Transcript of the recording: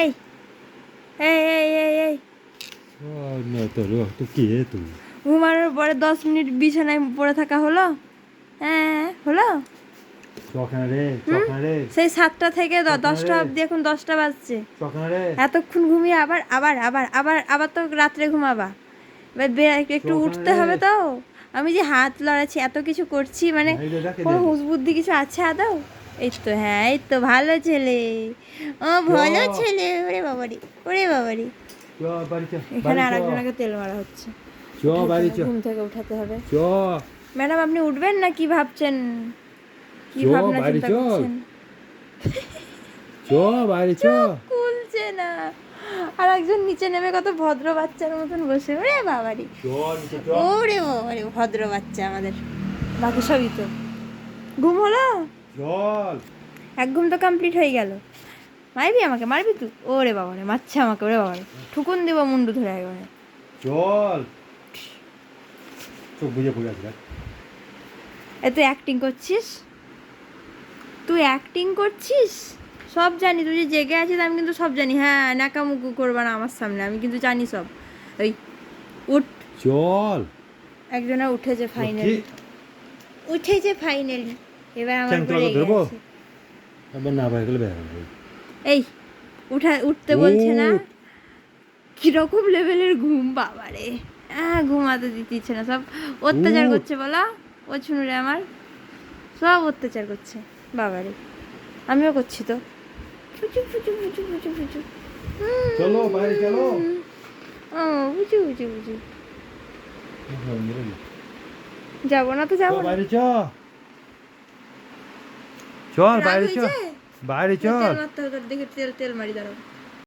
এই এই এই এই এই ঘুমানোর পরে 10 মিনিট বিছানায় পড়ে থাকা হলো? হ্যাঁ হলো। সেই 7টা থেকে 10টা অবধি, এখন 10টা বাজছে। এতক্ষণ ঘুমিয়ে আবার আবার আবার আবার আবার তো রাত্রে ঘুমাবা। এবার একটু উঠতে হবে তো। আমি যে হাত লড়াচ্ছি, এত কিছু করছি, মানে কোনো হুঁশ বুদ্ধি কিছু আছে আদৌ? এই তো, হ্যাঁ এই তো, ভালো ছেলে, ও ভালো ছেলে। ওরে বাবারি, ওরে বাবারি। এখানে আরেকজনকে তেল মারা হচ্ছে। ঘুম থেকে উঠাতে হবে। ম্যাডাম আপনি উঠবেন না কি ভাবছেন? কি ভাবনা চিন্তা করছেন? খুলছে না। আর একজন নিচে নেমে কত ভদ্র বাচ্চার মতন বসে, ওরে বাবারি, ওরে বাবারি, ভদ্র বাচ্চা আমাদের। বাকি সবই তো ঘুম হলো। 1 ঘুম তো কমপ্লিট হয়ে গেল। মারবি আমাকে, মারবি তুই? ওরে বাবারে, মারছে আমাকে, ওরে বাবারে, ঠুকুন দেব মুন্ডু ধরে একবারে। তুই অ্যাক্টিং করছিস, তুই অ্যাক্টিং করছিস। সব জানি তুই যে জেগে আছিস, আমি কিন্তু সব জানি। হ্যাঁ, নাকামুকু করবা না আমার সামনে, আমি কিন্তু জানি সব। ওই উঠ, একজনের উঠেছে ফাইনালি, উঠেছে ফাইনালি। এবার আমার পরে এই উঠতে বলছে না। কিরকম লেভেলের ঘুম বাবারে, ঘুমাতে দিচ্ছে না, সব অত্যাচার করছে বলা। ও শুনুরে আমার সব অত্যাচার করছে বাবারে। আমিও করছি তো। ফুচু ফুচু ফুচু ফুচু ফুচু, চলো বাইরে চলো। বুঝু বুঝু বুঝু, যাবো না তো, যাবো বাইরে চল, বাইরে চল, বাইরে চল। তেল মারতে হবে, দেখে তেল মারি, দাঁড়াও।